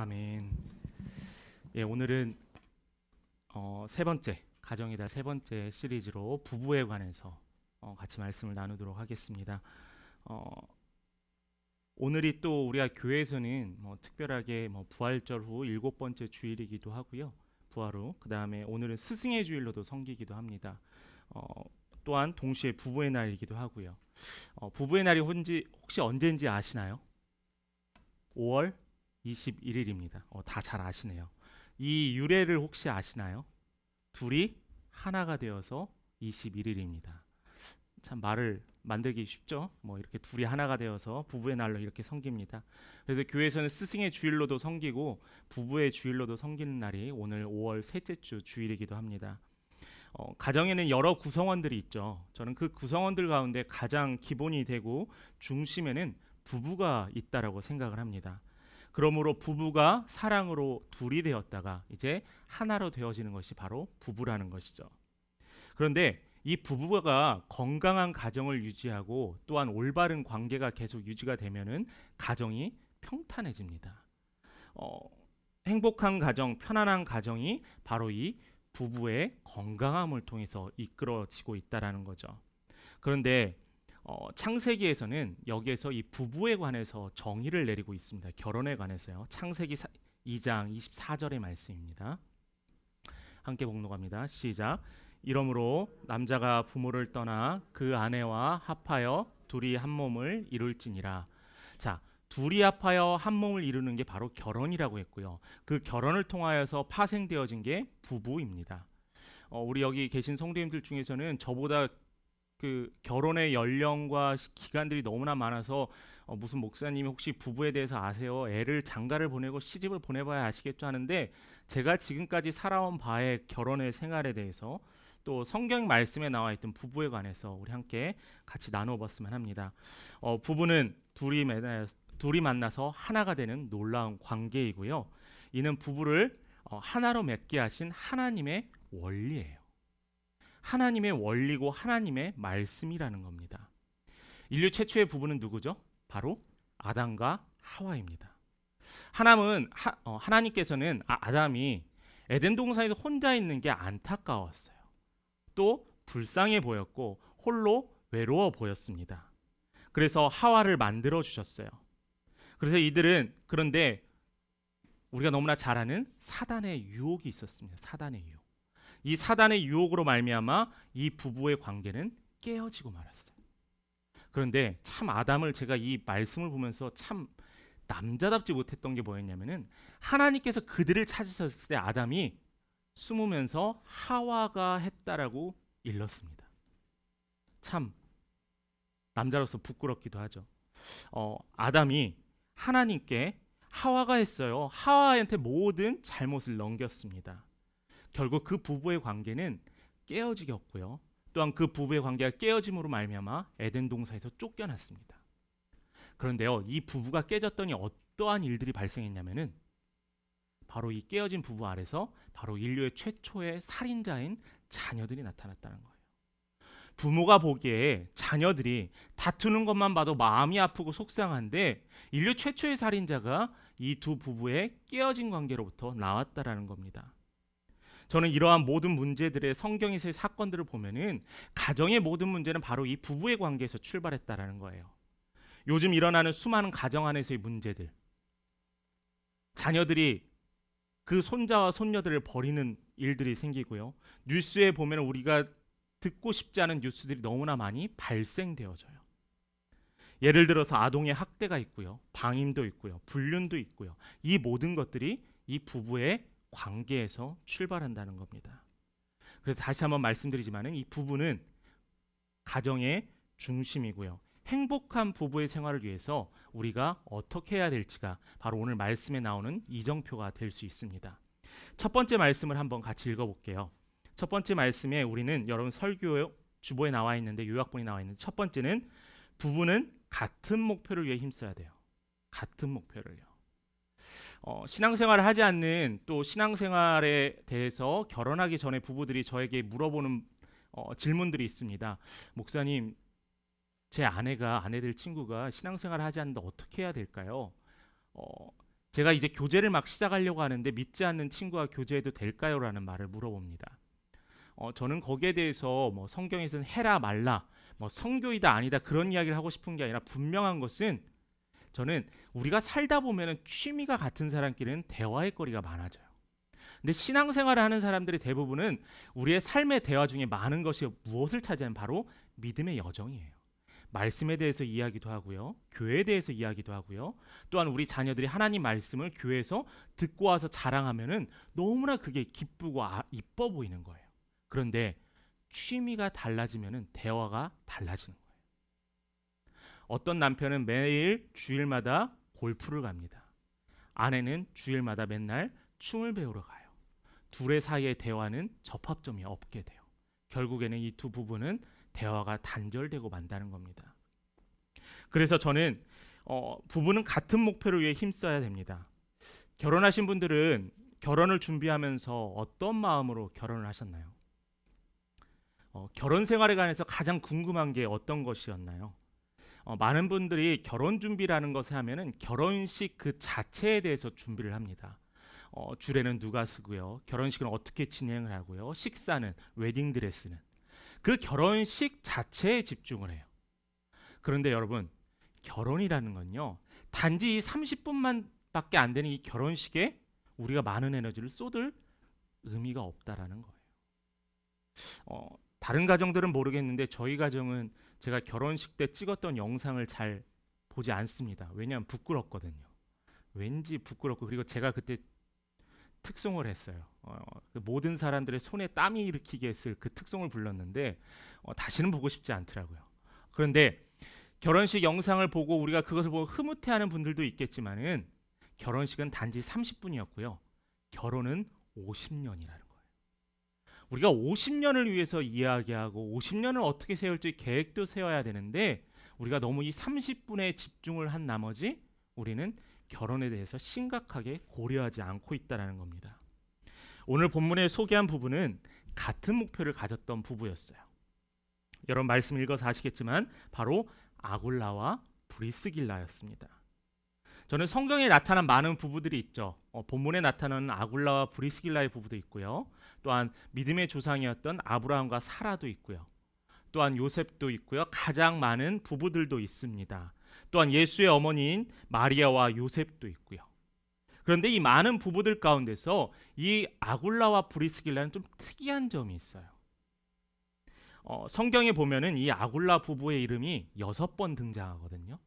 아멘. 예, 오늘은 세 번째 가정의 달 세 번째 시리즈로 부부에 관해서 같이 말씀을 나누도록 하겠습니다. 어, 오늘이 또 우리가 교회에서는 특별하게 부활절 후 일곱 번째 주일이기도 하고요. 부활 후 그 다음에 오늘은 스승의 주일로도 섬기기도 합니다. 어, 또한 동시에 부부의 날이기도 하고요. 부부의 날이 혹시 언제인지 아시나요? 5월 21일입니다. 다 잘 아시네요. 이 유래를 혹시 아시나요? 둘이 하나가 되어서 21일입니다. 참 말을 만들기 쉽죠. 이렇게 둘이 하나가 되어서 부부의 날로 이렇게 섬깁니다. 그래서 교회에서는 스승의 주일로도 섬기고 부부의 주일로도 섬기는 날이 오늘 5월 셋째 주 주일이기도 합니다. 가정에는 여러 구성원들이 있죠. 저는 그 구성원들 가운데 가장 기본이 되고 중심에는 부부가 있다라고 생각을 합니다. 그러므로 부부가 사랑으로 둘이 되었다가 이제 하나로 되어지는 것이 바로 부부라는 것이죠. 그런데 이 부부가 건강한 가정을 유지하고 또한 올바른 관계가 계속 유지가 되면은 가정이 평탄해집니다. 어, 행복한 가정, 편안한 가정이 바로 이 부부의 건강함을 통해서 이끌어지고 있다라는 거죠. 그런데 창세기에서는 여기에서 이 부부에 관해서 정의를 내리고 있습니다. 결혼에 관해서요. 창세기 2장 24절의 말씀입니다. 함께 복록합니다. 시작. 이러므로 남자가 부모를 떠나 그 아내와 합하여 둘이 한 몸을 이룰지니라. 자, 둘이 합하여 한 몸을 이루는 게 바로 결혼이라고 했고요. 그 결혼을 통하여서 파생되어진 게 부부입니다. 우리 여기 계신 성도님들 중에서는 저보다 그 결혼의 연령과 기간들이 너무나 많아서 무슨 목사님이 혹시 부부에 대해서 아세요? 애를 장가를 보내고 시집을 보내봐야 아시겠죠 하는데 제가 지금까지 살아온 바의 결혼의 생활에 대해서 또 성경 말씀에 나와 있던 부부에 관해서 우리 함께 같이 나눠봤으면 합니다. 부부는 둘이 만나서 하나가 되는 놀라운 관계이고요. 이는 부부를 하나로 맺게 하신 하나님의 원리예요. 하나님의 원리고 하나님의 말씀이라는 겁니다. 인류 최초의 부부는 누구죠? 바로 아담과 하와입니다. 하나님께서는 아담이 에덴 동산에서 혼자 있는 게 안타까웠어요. 또 불쌍해 보였고 홀로 외로워 보였습니다. 그래서 하와를 만들어 주셨어요. 그래서 그런데 우리가 너무나 잘 아는 사단의 유혹이 있었습니다. 사단의 유혹. 이 사단의 유혹으로 말미암아 이 부부의 관계는 깨어지고 말았어요. 그런데 참 아담을 제가 이 말씀을 보면서 참 남자답지 못했던 게 뭐였냐면은 하나님께서 그들을 찾으셨을 때 아담이 숨으면서 하와가 했다라고 일렀습니다. 참 남자로서 부끄럽기도 하죠. 아담이 하나님께 하와가 했어요. 하와한테 모든 잘못을 넘겼습니다. 결국 그 부부의 관계는 깨어지겠고요. 또한 그 부부의 관계가 깨어짐으로 말미암아 에덴 동산에서 쫓겨났습니다. 그런데요, 이 부부가 깨졌더니 어떠한 일들이 발생했냐면은 바로 이 깨어진 부부 아래서 바로 인류의 최초의 살인자인 자녀들이 나타났다는 거예요. 부모가 보기에 자녀들이 다투는 것만 봐도 마음이 아프고 속상한데 인류 최초의 살인자가 이 두 부부의 깨어진 관계로부터 나왔다라는 겁니다. 저는 이러한 모든 문제들의 성경에서의 사건들을 보면은 가정의 모든 문제는 바로 이 부부의 관계에서 출발했다라는 거예요. 요즘 일어나는 수많은 가정 안에서의 문제들, 자녀들이 그 손자와 손녀들을 버리는 일들이 생기고요. 뉴스에 보면 우리가 듣고 싶지 않은 뉴스들이 너무나 많이 발생되어져요. 예를 들어서 아동의 학대가 있고요, 방임도 있고요, 불륜도 있고요. 이 모든 것들이 이 부부의 관계에서 출발한다는 겁니다. 그래서 다시 한번 말씀드리지만은 이 부부는 가정의 중심이고요. 행복한 부부의 생활을 위해서 우리가 어떻게 해야 될지가 바로 오늘 말씀에 나오는 이정표가 될 수 있습니다. 첫 번째 말씀을 한번 같이 읽어볼게요. 첫 번째 말씀에 우리는 여러분 설교 주보에 나와 있는데 요약본이 나와 있는데 첫 번째는 부부는 같은 목표를 위해 힘써야 돼요. 같은 목표를요. 신앙생활을 하지 않는 또 신앙생활에 대해서 결혼하기 전에 부부들이 저에게 물어보는 질문들이 있습니다. 목사님, 제 아내들 친구가 신앙생활을 하지 않는데 어떻게 해야 될까요? 제가 이제 교제를 막 시작하려고 하는데 믿지 않는 친구와 교제해도 될까요? 라는 말을 물어봅니다. 저는 거기에 대해서 뭐 성경에서는 해라 말라, 뭐 성교이다 아니다 그런 이야기를 하고 싶은 게 아니라 분명한 것은 저는 우리가 살다 보면은 취미가 같은 사람끼리는 대화의 거리가 많아져요. 근데 신앙생활을 하는 사람들의 대부분은 우리의 삶의 대화 중에 많은 것이 무엇을 차지하는 바로 믿음의 여정이에요. 말씀에 대해서 이야기도 하고요. 교회에 대해서 이야기도 하고요. 또한 우리 자녀들이 하나님 말씀을 교회에서 듣고 와서 자랑하면은 너무나 그게 기쁘고 이뻐 보이는 거예요. 그런데 취미가 달라지면은 대화가 달라지는 거예요. 어떤 남편은 매일 주일마다 골프를 갑니다. 아내는 주일마다 맨날 춤을 배우러 가요. 둘의 사이의 대화는 접합점이 없게 돼요. 결국에는 이 두 부부는 대화가 단절되고 만다는 겁니다. 그래서 저는 부부는 같은 목표를 위해 힘써야 됩니다. 결혼하신 분들은 결혼을 준비하면서 어떤 마음으로 결혼을 하셨나요? 결혼 생활에 관해서 가장 궁금한 게 어떤 것이었나요? 많은 분들이 결혼 준비라는 것을 하면은 결혼식 그 자체에 대해서 준비를 합니다. 주례는 누가 쓰고요, 결혼식은 어떻게 진행을 하고요, 식사는, 웨딩 드레스는, 그 결혼식 자체에 집중을 해요. 그런데 여러분, 결혼이라는 건요, 단지 30분만 밖에 안 되는 이 결혼식에 우리가 많은 에너지를 쏟을 의미가 없다라는 거예요. 다른 가정들은 모르겠는데 저희 가정은 제가 결혼식 때 찍었던 영상을 잘 보지 않습니다. 왜냐하면 부끄럽거든요. 왠지 부끄럽고, 그리고 제가 그때 특송을 했어요. 그 모든 사람들의 손에 땀이 일으키게 했을 그 특송을 불렀는데 다시는 보고 싶지 않더라고요. 그런데 결혼식 영상을 보고 우리가 그것을 보고 흐뭇해하는 분들도 있겠지만은 결혼식은 단지 30분이었고요. 결혼은 50년이라는 거예요. 우리가 50년을 위해서 이야기하고 50년을 어떻게 세울지 계획도 세워야 되는데 우리가 너무 이 30분에 집중을 한 나머지 우리는 결혼에 대해서 심각하게 고려하지 않고 있다는 겁니다. 오늘 본문에 소개한 부부는 같은 목표를 가졌던 부부였어요. 여러분 말씀 읽어서 아시겠지만 바로 아굴라와 브리스길라였습니다. 저는 성경에 나타난 많은 부부들이 있죠. 본문에 나타나는 아굴라와 브리스길라의 부부도 있고요. 또한 믿음의 조상이었던 아브라함과 사라도 있고요. 또한 요셉도 있고요. 가장 많은 부부들도 있습니다. 또한 예수의 어머니인 마리아와 요셉도 있고요. 그런데 이 많은 부부들 가운데서 이 아굴라와 브리스길라는 좀 특이한 점이 있어요. 성경에 보면은 이 아굴라 부부의 이름이 6번 등장하거든요.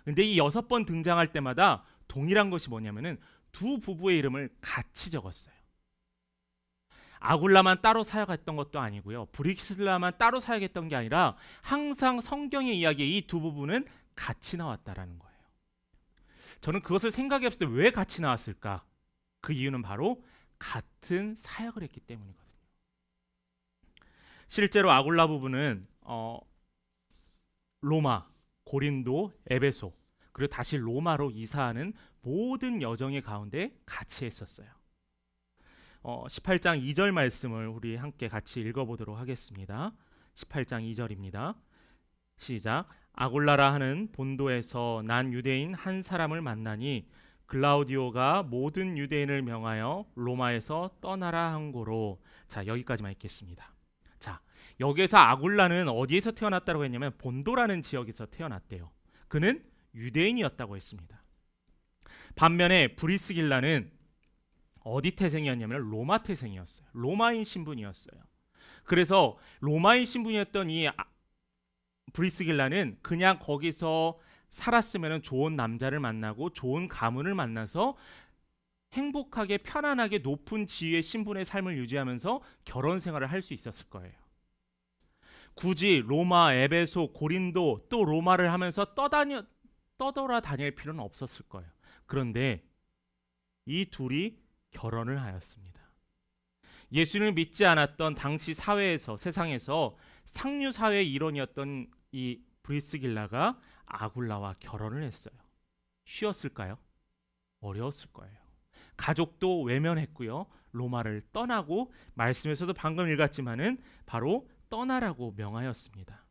근데 이 6번 등장할 때마다 동일한 것이 뭐냐면은 두 부부의 이름을 같이 적었어요. 아굴라만 따로 사역했던 것도 아니고요. 브리스길라만 따로 사역했던 게 아니라 항상 성경의 이야기에 이 두 부부는 같이 나왔다라는 거예요. 저는 그것을 생각해 봤을 때 왜 같이 나왔을까? 그 이유는 바로 같은 사역을 했기 때문이거든요. 실제로 아굴라 부부는 로마, 고린도, 에베소 그리고 다시 로마로 이사하는 모든 여정의 가운데 같이 했었어요. 18장 2절 말씀을 우리 함께 같이 읽어보도록 하겠습니다. 18장 2절입니다. 시작. 아굴라라 하는 본도에서 난 유대인 한 사람을 만나니 글라우디오가 모든 유대인을 명하여 로마에서 떠나라 한 고로. 자, 여기까지만 읽겠습니다. 자, 여기에서 아굴라는 어디에서 태어났다고 했냐면 본도라는 지역에서 태어났대요. 그는 유대인이었다고 했습니다. 반면에 브리스길라는 어디 태생이었냐면 로마 태생이었어요. 로마인 신분이었어요. 그래서 로마인 신분이었던 이 브리스길라는 그냥 거기서 살았으면 좋은 남자를 만나고 좋은 가문을 만나서 행복하게 편안하게 높은 지위의 신분의 삶을 유지하면서 결혼 생활을 할 수 있었을 거예요. 굳이 로마, 에베소, 고린도 또 로마를 하면서 떠돌아 다닐 필요는 없었을 거예요. 그런데 이 둘이 결혼을 하였습니다. 예수님을 믿지 않았던 당시 사회에서, 세상에서 상류 사회의 일원이었던 이 브리스길라가 아굴라와 결혼을 했어요. 쉬웠을까요? 어려웠을 거예요. 가족도 외면했고요. 로마를 떠나고, 말씀에서도 방금 읽었지만은 바로 떠나라고 명하였습니다.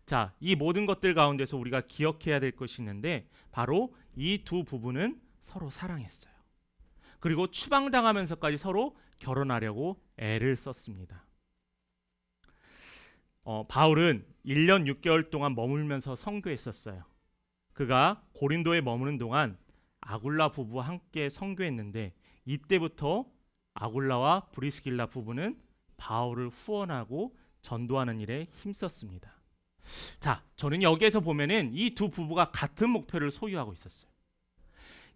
자, 이 모든 것들 가운데서 우리가 기억해야 될 것이 있는데 바로 이 두 부부는 서로 사랑했어요. 그리고 추방당하면서까지 서로 결혼하려고 애를 썼습니다. 바울은 1년 6개월 동안 머물면서 선교했었어요. 그가 고린도에 머무는 동안 아굴라 부부와 함께 선교했는데 이때부터 아굴라와 브리스길라 부부는 바울을 후원하고 전도하는 일에 힘썼습니다. 자, 저는 여기에서 보면은 이 두 부부가 같은 목표를 소유하고 있었어요.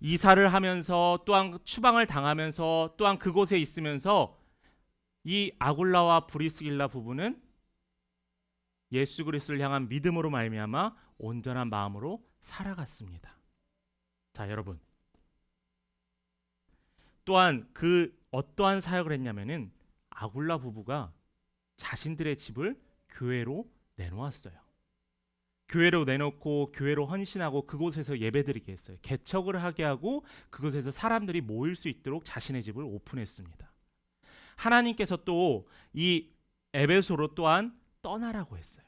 이사를 하면서 또한 추방을 당하면서 또한 그곳에 있으면서 이 아굴라와 브리스길라 부부는 예수 그리스도를 향한 믿음으로 말미암아 온전한 마음으로 살아갔습니다. 자, 여러분. 또한 그 어떠한 사역을 했냐면은 아굴라 부부가 자신들의 집을 교회로 내놓았어요. 교회로 내놓고 교회로 헌신하고 그곳에서 예배드리게 했어요. 개척을 하게 하고 그곳에서 사람들이 모일 수 있도록 자신의 집을 오픈했습니다. 하나님께서 또 이 에베소로 또한 떠나라고 했어요.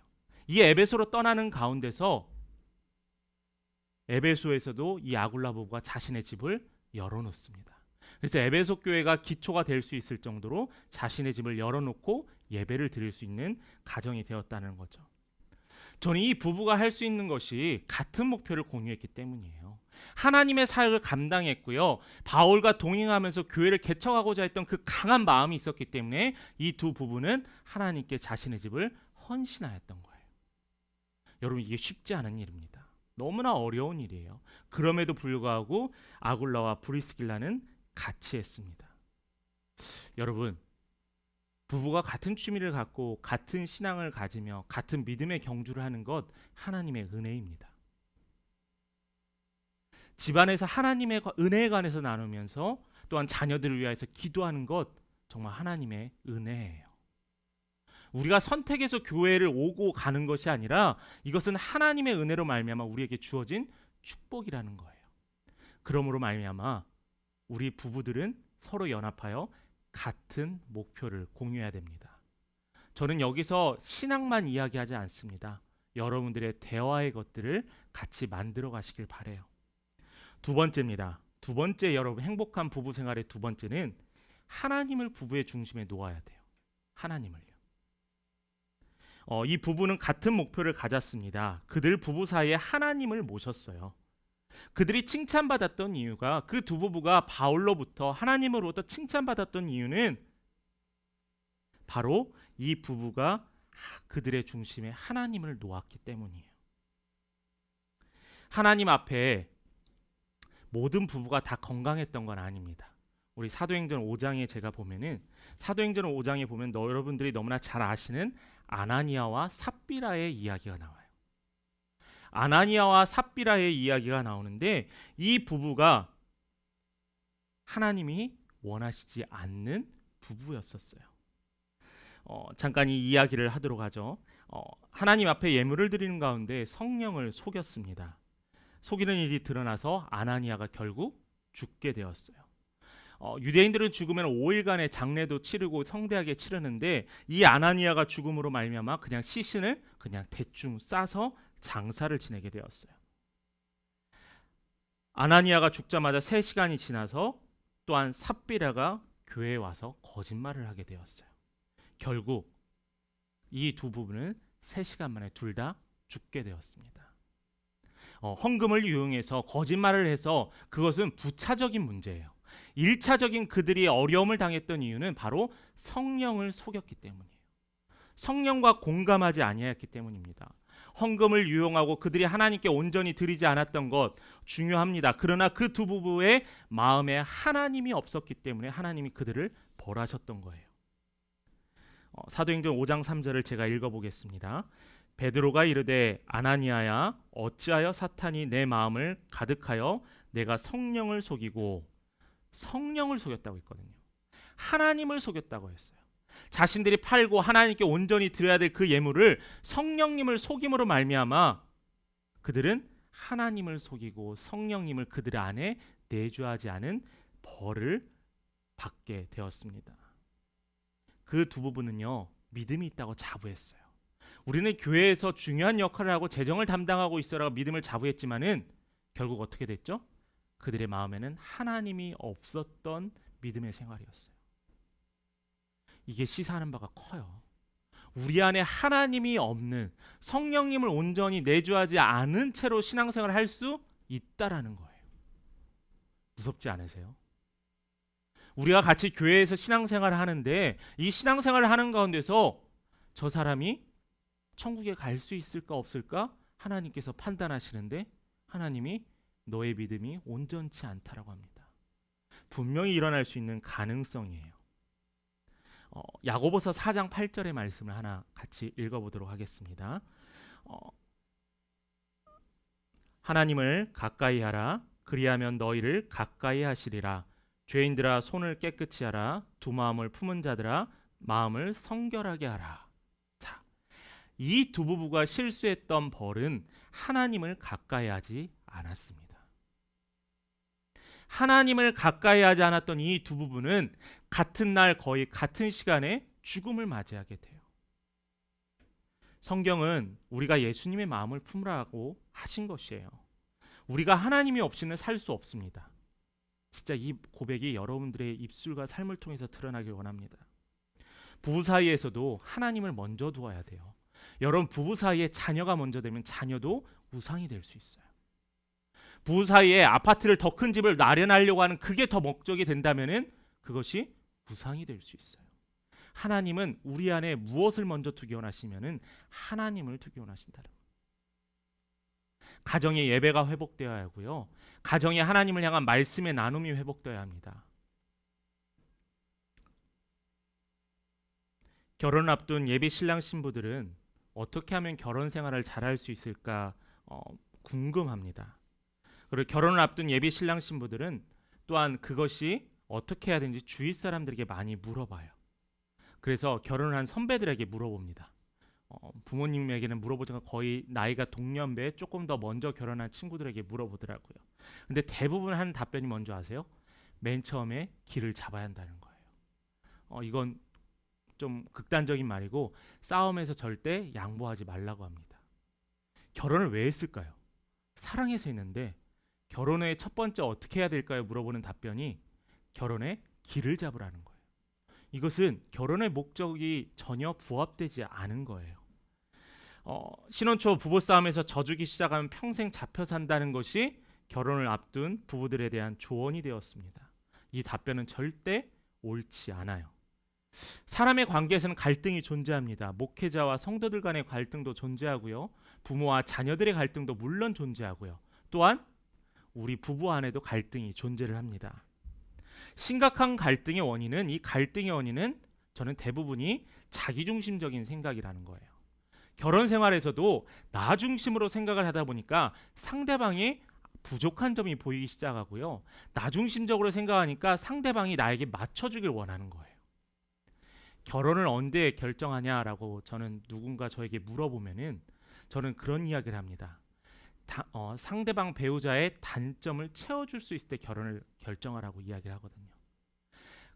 이 에베소로 떠나는 가운데서 에베소에서도 이 아굴라 부부가 자신의 집을 열어놓습니다. 그래서 에베소 교회가 기초가 될 수 있을 정도로 자신의 집을 열어놓고 예배를 드릴 수 있는 가정이 되었다는 거죠. 저는 이 부부가 할 수 있는 것이 같은 목표를 공유했기 때문이에요. 하나님의 사역을 감당했고요. 바울과 동행하면서 교회를 개척하고자 했던 그 강한 마음이 있었기 때문에 이 두 부부는 하나님께 자신의 집을 헌신하였던 거예요. 여러분, 이게 쉽지 않은 일입니다. 너무나 어려운 일이에요. 그럼에도 불구하고 아굴라와 브리스길라는 같이 했습니다. 여러분, 부부가 같은 취미를 갖고 같은 신앙을 가지며 같은 믿음의 경주를 하는 것 하나님의 은혜입니다. 집안에서 하나님의 은혜에 관해서 나누면서 또한 자녀들을 위해서 기도하는 것 정말 하나님의 은혜예요. 우리가 선택해서 교회를 오고 가는 것이 아니라 이것은 하나님의 은혜로 말미암아 우리에게 주어진 축복이라는 거예요. 그러므로 말미암아 우리 부부들은 서로 연합하여 같은 목표를 공유해야 됩니다. 저는 여기서 신앙만 이야기하지 않습니다. 여러분들의 대화의 것들을 같이 만들어 가시길 바래요. 두 번째입니다. 두 번째, 여러분 행복한 부부 생활의 두 번째는 하나님을 부부의 중심에 놓아야 돼요. 하나님을요. 이 부부는 같은 목표를 가졌습니다. 그들 부부 사이에 하나님을 모셨어요. 그들이 칭찬받았던 이유가, 그 두 부부가 바울로부터 하나님으로부터 칭찬받았던 이유는 바로 이 부부가 그들의 중심에 하나님을 놓았기 때문이에요. 하나님 앞에 모든 부부가 다 건강했던 건 아닙니다. 우리 사도행전 5장에 제가 보면은 사도행전 5장에 보면 여러분들이 너무나 잘 아시는 아나니아와 삽비라의 이야기가 나와요. 아나니아와 삽비라의 이야기가 나오는데 이 부부가 하나님이 원하시지 않는 부부였었어요. 잠깐 이 이야기를 하도록 하죠. 하나님 앞에 예물을 드리는 가운데 성령을 속였습니다. 속이는 일이 드러나서 아나니아가 결국 죽게 되었어요. 유대인들은 죽으면 5일간의 장례도 치르고 성대하게 치르는데 이 아나니아가 죽음으로 말미암아 그냥 시신을 그냥 대충 싸서 장사를 지내게 되었어요. 아나니아가 죽자마자 3시간이 지나서 또한 삽비라가 교회에 와서 거짓말을 하게 되었어요. 결국 이 두 부부는 3시간 만에 둘 다 죽게 되었습니다. 헌금을 유용해서 거짓말을 해서 그것은 부차적인 문제예요. 1차적인 그들이 어려움을 당했던 이유는 바로 성령을 속였기 때문이에요. 성령과 공감하지 아니하였기 때문입니다. 헌금을 유용하고 그들이 하나님께 온전히 드리지 않았던 것 중요합니다. 그러나 그 두 부부의 마음에 하나님이 없었기 때문에 하나님이 그들을 벌하셨던 거예요. 사도행전 5장 3절을 제가 읽어보겠습니다. 베드로가 이르되 아나니아야 어찌하여 사탄이 내 마음을 가득하여 내가 성령을 속이고, 성령을 속였다고 했거든요. 하나님을 속였다고 했어요. 자신들이 팔고 하나님께 온전히 드려야 될 그 예물을 성령님을 속임으로 말미암아 그들은 하나님을 속이고 성령님을 그들 안에 내주하지 않은 벌을 받게 되었습니다. 그 두 부부는요, 믿음이 있다고 자부했어요. 우리는 교회에서 중요한 역할을 하고 재정을 담당하고 있어라고 믿음을 자부했지만은 결국 어떻게 됐죠? 그들의 마음에는 하나님이 없었던 믿음의 생활이었어요. 이게 시사하는 바가 커요. 우리 안에 하나님이 없는, 성령님을 온전히 내주하지 않은 채로 신앙생활을 할 수 있다라는 거예요. 무섭지 않으세요? 우리가 같이 교회에서 신앙생활을 하는데 이 신앙생활을 하는 가운데서 저 사람이 천국에 갈 수 있을까 없을까 하나님께서 판단하시는데 하나님이 너의 믿음이 온전치 않다라고 합니다. 분명히 일어날 수 있는 가능성이에요. 야고보서 4장 8절의 말씀을 하나 같이 읽어보도록 하겠습니다. 하나님을 가까이 하라. 그리하면 너희를 가까이 하시리라. 죄인들아 손을 깨끗이 하라. 두 마음을 품은 자들아 마음을 성결하게 하라. 자, 이 두 부부가 실수했던 벌은 하나님을 가까이 하지 않았습니다. 하나님을 가까이 하지 않았던 이 두 부부는 같은 날 거의 같은 시간에 죽음을 맞이하게 돼요. 성경은 우리가 예수님의 마음을 품으라고 하신 것이에요. 우리가 하나님이 없이는 살 수 없습니다. 진짜 이 고백이 여러분들의 입술과 삶을 통해서 드러나길 원합니다. 부부 사이에서도 하나님을 먼저 두어야 돼요. 여러분 부부 사이에 자녀가 먼저 되면 자녀도 우상이 될 수 있어요. 부부 사이에 아파트를 더 큰 집을 마련하려고 하는 그게 더 목적이 된다면은 그것이 우상이 될 수 있어요. 하나님은 우리 안에 무엇을 먼저 두기 원하시면은 하나님을 두기 원하신다는 거예요. 가정의 예배가 회복되어야 하고요. 가정에 하나님을 향한 말씀의 나눔이 회복되어야 합니다. 결혼을 앞둔 예비 신랑 신부들은 어떻게 하면 결혼 생활을 잘할 수 있을까 궁금합니다. 그리고 결혼을 앞둔 예비 신랑 신부들은 또한 그것이 어떻게 해야 되는지 주위 사람들에게 많이 물어봐요. 그래서 결혼을 한 선배들에게 물어봅니다. 부모님에게는 물어보지만 거의 나이가 동년배 조금 더 먼저 결혼한 친구들에게 물어보더라고요. 근데 대부분 하는 답변이 뭔지 아세요? 맨 처음에 길을 잡아야 한다는 거예요. 이건 좀 극단적인 말이고 싸움에서 절대 양보하지 말라고 합니다. 결혼을 왜 했을까요? 사랑해서 했는데 결혼의 첫 번째 어떻게 해야 될까요? 물어보는 답변이 결혼의 길을 잡으라는 거예요. 이것은 결혼의 목적이 전혀 부합되지 않은 거예요. 신혼 초 부부싸움에서 져주기 시작하면 평생 잡혀 산다는 것이 결혼을 앞둔 부부들에 대한 조언이 되었습니다. 이 답변은 절대 옳지 않아요. 사람의 관계에서는 갈등이 존재합니다. 목회자와 성도들 간의 갈등도 존재하고요. 부모와 자녀들의 갈등도 물론 존재하고요. 또한 우리 부부 안에도 갈등이 존재를 합니다. 심각한 갈등의 원인은 이 갈등의 원인은 저는 대부분이 자기중심적인 생각이라는 거예요. 결혼 생활에서도 나 중심으로 생각을 하다 보니까 상대방이 부족한 점이 보이기 시작하고요. 나 중심적으로 생각하니까 상대방이 나에게 맞춰주길 원하는 거예요. 결혼을 언제 결정하냐라고 저는 누군가 저에게 물어보면은 저는 그런 이야기를 합니다. 상대방 배우자의 단점을 채워줄 수 있을 때 결혼을 결정하라고 이야기를 하거든요.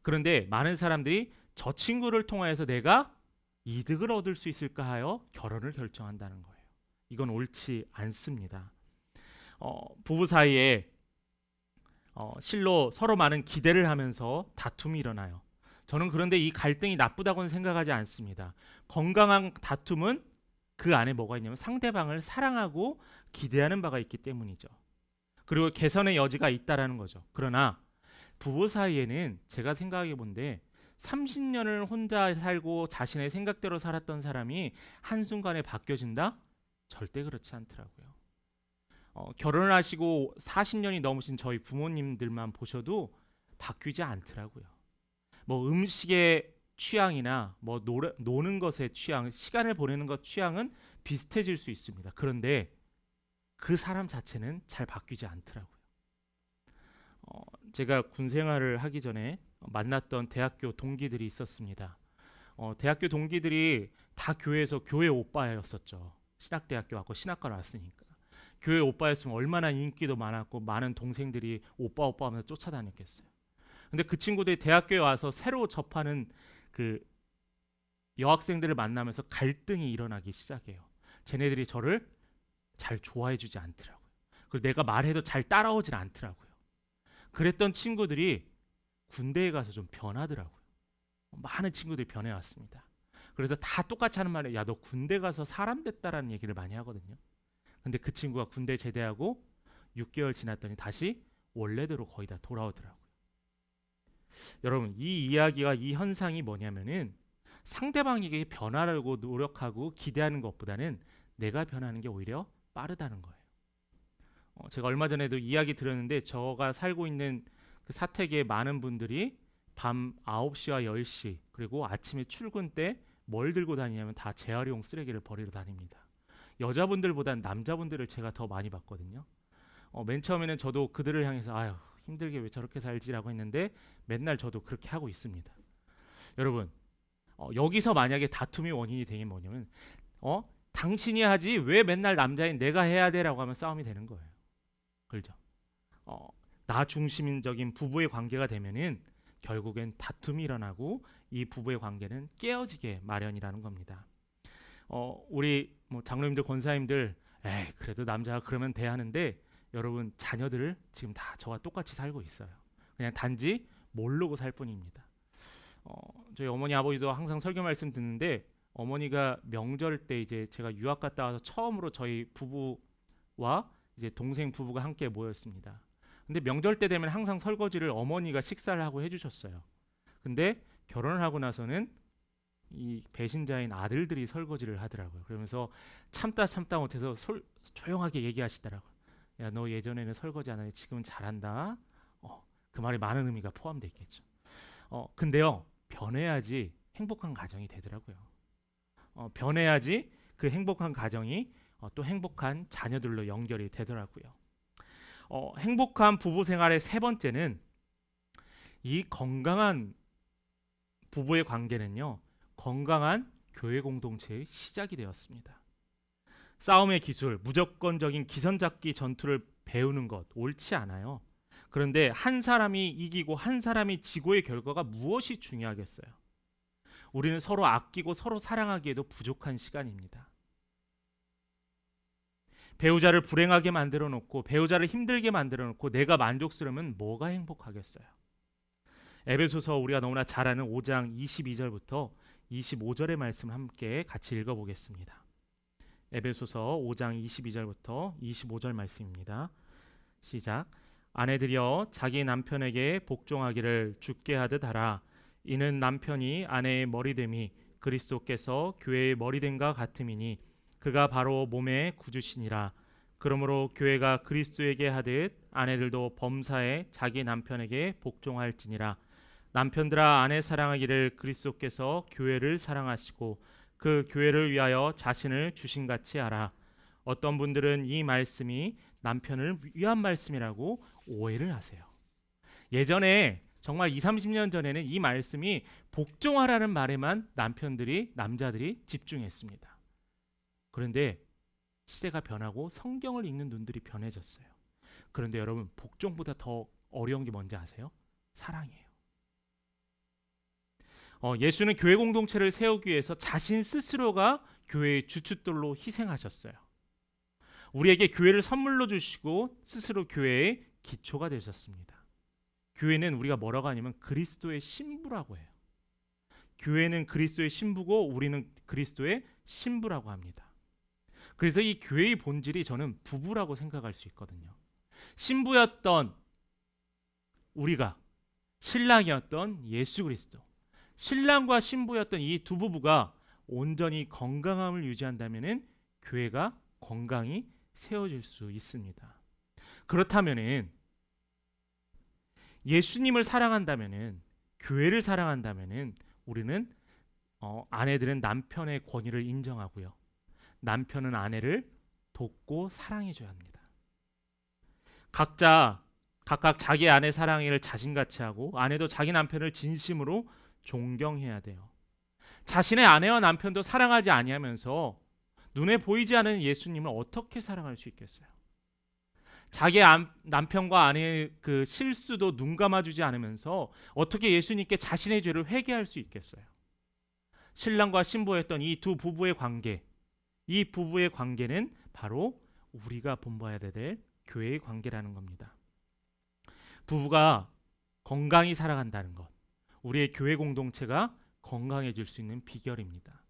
그런데 많은 사람들이 저 친구를 통하여서 내가 이득을 얻을 수 있을까 하여 결혼을 결정한다는 거예요. 이건 옳지 않습니다. 부부 사이에 실로 서로 많은 기대를 하면서 다툼이 일어나요. 저는 그런데 이 갈등이 나쁘다고는 생각하지 않습니다. 건강한 다툼은 그 안에 뭐가 있냐면 상대방을 사랑하고 기대하는 바가 있기 때문이죠. 그리고 개선의 여지가 있다라는 거죠. 그러나 부부 사이에는 제가 생각해 본데 30년을 혼자 살고 자신의 생각대로 살았던 사람이 한순간에 바뀌어진다? 절대 그렇지 않더라고요. 결혼을 하시고 40년이 넘으신 저희 부모님들만 보셔도 바뀌지 않더라고요. 뭐 음식의 취향이나 뭐 노는 것의 취향, 시간을 보내는 것 취향은 비슷해질 수 있습니다. 그런데 그 사람 자체는 잘 바뀌지 않더라고요. 제가 군 생활을 하기 전에 만났던 대학교 동기들이 있었습니다. 대학교 동기들이 다 교회에서 교회 오빠였었죠. 신학대학교 왔고 신학과를 왔으니까. 교회 오빠였으면 얼마나 인기도 많았고 많은 동생들이 오빠 하면서 쫓아다녔겠어요. 근데 그 친구들이 대학교에 와서 새로 접하는 그 여학생들을 만나면서 갈등이 일어나기 시작해요. 쟤네들이 저를 잘 좋아해주지 않더라고요. 그리고 내가 말해도 잘 따라오질 않더라고요. 그랬던 친구들이 군대에 가서 좀 변하더라고요. 많은 친구들이 변해왔습니다. 그래서 다 똑같이 하는 말에 야, 너 군대 가서 사람 됐다라는 얘기를 많이 하거든요. 근데 그 친구가 군대 제대하고 6개월 지났더니 다시 원래대로 거의 다 돌아오더라고요. 여러분, 이 이야기가, 이 현상이 뭐냐면은 상대방에게 변하려고 노력하고 기대하는 것보다는 내가 변하는 게 오히려 빠르다는 거예요. 제가 얼마 전에도 이야기 들었는데, 저가 살고 있는 그 사택에 많은 분들이 밤 9시와 10시 그리고 아침에 출근 때 뭘 들고 다니냐면 다 재활용 쓰레기를 버리러 다닙니다. 여자분들보단 남자분들을 제가 더 많이 봤거든요. 맨 처음에는 저도 그들을 향해서 아유, 힘들게 왜 저렇게 살지라고 했는데 맨날 저도 그렇게 하고 있습니다. 여러분, 여기서 만약에 다툼의 원인이 되긴 뭐냐면 당신이 하지 왜 맨날 남자인 내가 해야 돼라고 하면 싸움이 되는 거예요. 그렇죠? 나 중심적인 부부의 관계가 되면은 결국엔 다툼이 일어나고 이 부부의 관계는 깨어지게 마련이라는 겁니다. 우리 뭐 장로님들, 권사님들, 에이 그래도 남자가 그러면 돼 하는데, 여러분 자녀들을 지금 다 저와 똑같이 살고 있어요. 그냥 단지 모르고 살 뿐입니다. 저희 어머니 아버지도 항상 설교 말씀 듣는데, 어머니가 명절 때 이제 제가 유학 갔다 와서 처음으로 저희 부부와 이제 동생 부부가 함께 모였습니다. 근데 명절 때 되면 항상 설거지를 어머니가 식사를 하고 해주셨어요. 근데 결혼을 하고 나서는 이 배신자인 아들들이 설거지를 하더라고요. 그러면서 참다 못해서 조용하게 얘기하시더라고요. 야, 너 예전에는 설거지 안 하니 지금은 잘한다. 그 말에 많은 의미가 포함되어 있겠죠. 근데요, 변해야지 행복한 가정이 되더라고요. 변해야지 그 행복한 가정이 또 행복한 자녀들로 연결이 되더라고요. 행복한 부부 생활의 세 번째는, 이 건강한 부부의 관계는요, 건강한 교회 공동체의 시작이 되었습니다. 싸움의 기술, 무조건적인 기선잡기 전투를 배우는 것 옳지 않아요. 그런데 한 사람이 이기고 한 사람이 지고의 결과가 무엇이 중요하겠어요? 우리는 서로 아끼고 서로 사랑하기에도 부족한 시간입니다. 배우자를 불행하게 만들어 놓고 배우자를 힘들게 만들어 놓고 내가 만족스러우면 뭐가 행복하겠어요? 에베소서 우리가 너무나 잘 아는 5장 22절부터 25절의 말씀 함께 같이 읽어보겠습니다. 에베소서 5장 22절부터 25절 말씀입니다. 시작. 아내들이여 자기 남편에게 복종하기를 주께 하듯 하라. 이는 남편이 아내의 머리됨이 그리스도께서 교회의 머리됨과 같음이니 그가 바로 몸의 구주시니라. 그러므로 교회가 그리스도에게 하듯 아내들도 범사에 자기 남편에게 복종할지니라. 남편들아 아내 사랑하기를 그리스도께서 교회를 사랑하시고 그 교회를 위하여 자신을 주신같이 하라. 어떤 분들은 이 말씀이 남편을 위한 말씀이라고 오해를 하세요. 예전에 정말 20-30년 전에는 이 말씀이 복종하라는 말에만 남자들이 집중했습니다. 그런데 시대가 변하고 성경을 읽는 눈들이 변해졌어요. 그런데 여러분, 복종보다 더 어려운 게 뭔지 아세요? 사랑이에요. 예수는 교회 공동체를 세우기 위해서 자신 스스로가 교회의 주춧돌로 희생하셨어요. 우리에게 교회를 선물로 주시고 스스로 교회의 기초가 되셨습니다. 교회는 우리가 뭐라고 하냐면 그리스도의 신부라고 해요. 교회는 그리스도의 신부고 우리는 그리스도의 신부라고 합니다. 그래서 이 교회의 본질이 저는 부부라고 생각할 수 있거든요. 신부였던 우리가 신랑이었던 예수 그리스도, 신랑과 신부였던 이 두 부부가 온전히 건강함을 유지한다면은 교회가 건강히 세워질 수 있습니다. 그렇다면은 예수님을 사랑한다면은, 교회를 사랑한다면은 우리는 아내들은 남편의 권위를 인정하고요, 남편은 아내를 돕고 사랑해 줘야 합니다. 각각 자기 아내 사랑을 자신같이 하고 아내도 자기 남편을 진심으로 존경해야 돼요. 자신의 아내와 남편도 사랑하지 아니하면서 눈에 보이지 않는 예수님을 어떻게 사랑할 수 있겠어요? 자기 남편과 아내의 그 실수도 눈 감아주지 않으면서 어떻게 예수님께 자신의 죄를 회개할 수 있겠어요? 신랑과 신부였던 이 두 부부의 관계, 이 부부의 관계는 바로 우리가 본받아야 될 교회의 관계라는 겁니다. 부부가 건강히 살아간다는 것, 우리의 교회 공동체가 건강해질 수 있는 비결입니다.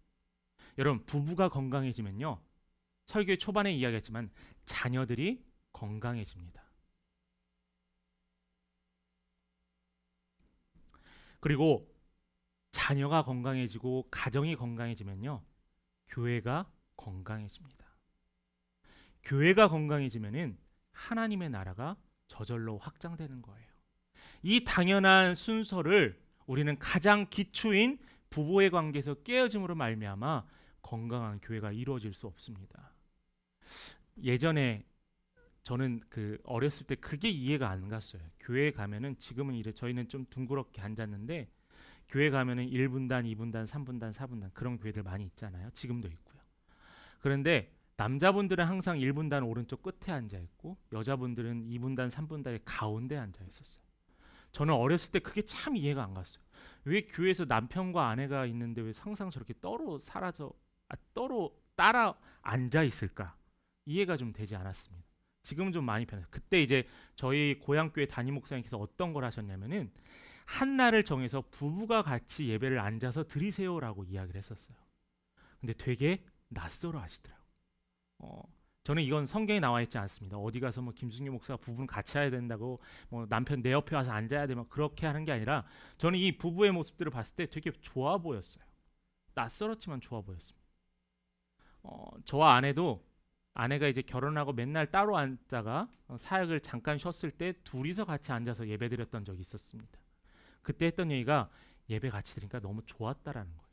여러분, 부부가 건강해지면요, 설교 초반에 이야기했지만 자녀들이 건강해집니다. 그리고 자녀가 건강해지고 가정이 건강해지면요, 교회가 건강해집니다. 교회가 건강해지면은 하나님의 나라가 저절로 확장되는 거예요. 이 당연한 순서를 우리는 가장 기초인 부부의 관계에서 깨어짐으로 말미암아 건강한 교회가 이루어질 수 없습니다. 예전에 저는 어렸을 때 그게 이해가 안 갔어요. 교회 가면은, 지금은 이제 저희는 좀 둥그렇게 앉았는데, 교회 가면은 1분단, 2분단, 3분단, 4분단 그런 교회들 많이 있잖아요. 지금도 있고요. 그런데 남자분들은 항상 1분단 오른쪽 끝에 앉아 있고 여자분들은 2분단, 3분단의 가운데 앉아 있었어요. 저는 어렸을 때 그게 참 이해가 안 갔어요. 왜 교회에서 남편과 아내가 있는데 왜 항상 저렇게 떠로 따라 앉아 있을까? 이해가 좀 되지 않았습니다. 지금은 좀 많이 변했어요. 그때 이제 저희 고향교회 담임 목사님께서 어떤 걸 하셨냐면은, 한 날을 정해서 부부가 같이 예배를 앉아서 드리세요라고 이야기를 했었어요. 근데 되게 낯설어 하시더라고요. 저는 이건 성경에 나와 있지 않습니다. 어디 가서 뭐 김승규 목사가 부부는 같이 해야 된다고, 뭐 남편 내 옆에 와서 앉아야 되면 그렇게 하는 게 아니라, 저는 이 부부의 모습들을 봤을 때 되게 좋아 보였어요. 낯설었지만 좋아 보였습니다. 저와 아내가 이제 결혼하고 맨날 따로 앉다가 사역을 잠깐 쉬었을 때 둘이서 같이 앉아서 예배드렸던 적이 있었습니다. 그때 했던 얘기가, 예배 같이 드리니까 너무 좋았다라는 거예요.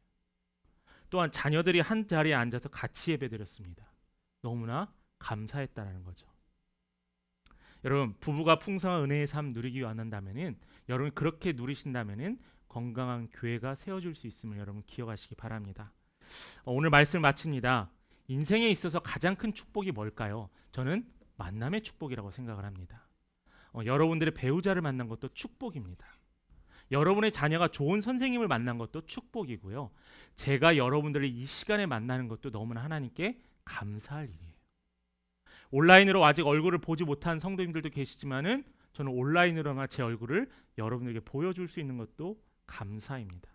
또한 자녀들이 한 자리에 앉아서 같이 예배드렸습니다. 너무나 감사했다라는 거죠. 여러분, 부부가 풍성한 은혜의 삶 누리기 원한다면은, 여러분 그렇게 누리신다면은 건강한 교회가 세워질 수 있음을 여러분 기억하시기 바랍니다. 오늘 말씀을 마칩니다. 인생에 있어서 가장 큰 축복이 뭘까요? 저는 만남의 축복이라고 생각을 합니다. 여러분들의 배우자를 만난 것도 축복입니다. 여러분의 자녀가 좋은 선생님을 만난 것도 축복이고요. 제가 여러분들을 이 시간에 만나는 것도 너무나 하나님께 감사할 일이에요. 온라인으로 아직 얼굴을 보지 못한 성도님들도 계시지만은, 저는 온라인으로만 제 얼굴을 여러분에게 보여줄 수 있는 것도 감사입니다.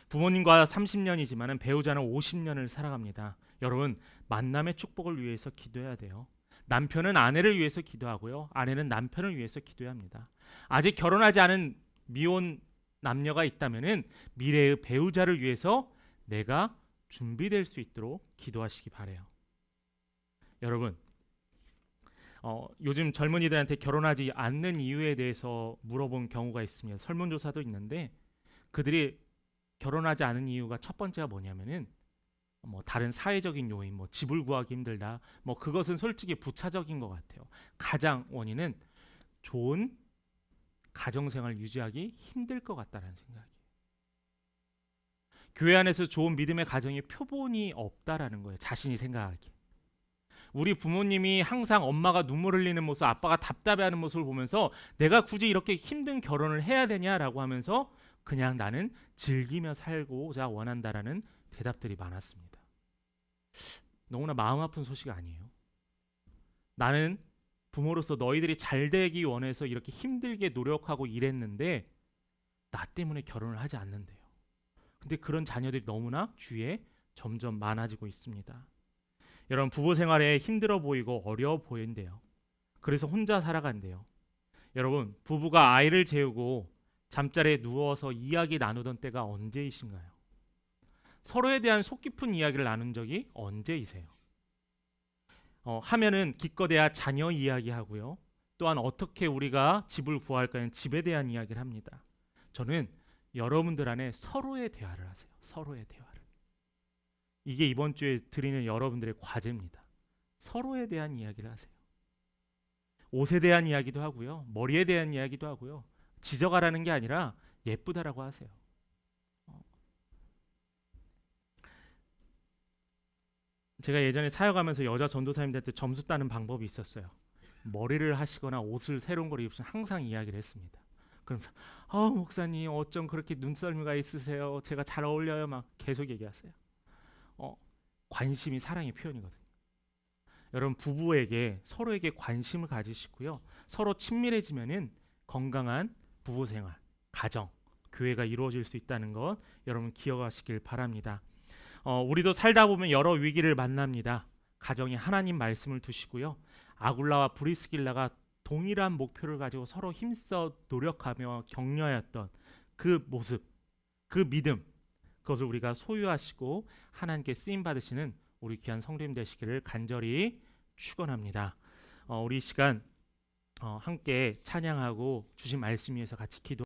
부모님과 30년이지만은 배우자는 50년을 살아갑니다. 여러분, 만남의 축복을 위해서 기도해야 돼요. 남편은 아내를 위해서 기도하고요, 아내는 남편을 위해서 기도해야 합니다. 아직 결혼하지 않은 미혼 남녀가 있다면은 미래의 배우자를 위해서 내가 준비될 수 있도록 기도하시기 바래요. 여러분, 요즘 젊은이들한테 결혼하지 않는 이유에 대해서 물어본 경우가 있습니다. 설문조사도 있는데, 그들이 결혼하지 않은 이유가 첫 번째가 뭐냐면은, 다른 사회적인 요인, 집을 구하기 힘들다, 그것은 솔직히 부차적인 것 같아요. 가장 원인은 좋은 가정생활 유지하기 힘들 것 같다는 생각이에요. 교회 안에서 좋은 믿음의 가정의 표본이 없다라는 거예요. 자신이 생각하기에. 우리 부모님이 항상 엄마가 눈물 흘리는 모습, 아빠가 답답해하는 모습을 보면서 내가 굳이 이렇게 힘든 결혼을 해야 되냐라고 하면서 그냥 나는 즐기며 살고자 원한다라는 대답들이 많았습니다. 너무나 마음 아픈 소식 아니에요? 나는 부모로서 너희들이 잘 되기 원해서 이렇게 힘들게 노력하고 일했는데 나 때문에 결혼을 하지 않는데요. 근데 그런 자녀들이 너무나 주위에 점점 많아지고 있습니다. 여러분, 부부 생활에 힘들어 보이고 어려워 보인대요. 그래서 혼자 살아간대요. 여러분, 부부가 아이를 재우고 잠자리에 누워서 이야기 나누던 때가 언제이신가요? 서로에 대한 속 깊은 이야기를 나눈 적이 언제이세요? 하면은 기껏해야 자녀 이야기하고요. 또한 어떻게 우리가 집을 구할까는 집에 대한 이야기를 합니다. 저는 여러분들 안에 서로의 대화를 하세요. 서로의 대화를. 이게 이번 주에 드리는 여러분들의 과제입니다. 서로에 대한 이야기를 하세요. 옷에 대한 이야기도 하고요. 머리에 대한 이야기도 하고요. 지적하라는 게 아니라 예쁘다라고 하세요. 제가 예전에 사역하면서 여자 전도사님들한테 점수 따는 방법이 있었어요. 머리를 하시거나 옷을 새로운 걸 입으시면 항상 이야기를 했습니다. 그러면서 목사님 어쩜 그렇게 눈썰미가 있으세요? 제가 잘 어울려요. 막 계속 얘기하세요. 관심이 사랑의 표현이거든요. 여러분 부부에게 서로에게 관심을 가지시고요. 서로 친밀해지면은 건강한 부부 생활, 가정, 교회가 이루어질 수 있다는 것 여러분 기억하시길 바랍니다. 우리도 살다 보면 여러 위기를 만납니다. 가정에 하나님 말씀을 두시고요. 아굴라와 브리스길라가 동일한 목표를 가지고 서로 힘써 노력하며 격려하였던 그 모습, 그 믿음, 그것을 우리가 소유하시고 하나님께 쓰임 받으시는 우리 귀한 성도님 되시기를 간절히 축원합니다. 우리 시간 함께 찬양하고 주신 말씀 위해서 같이 기도.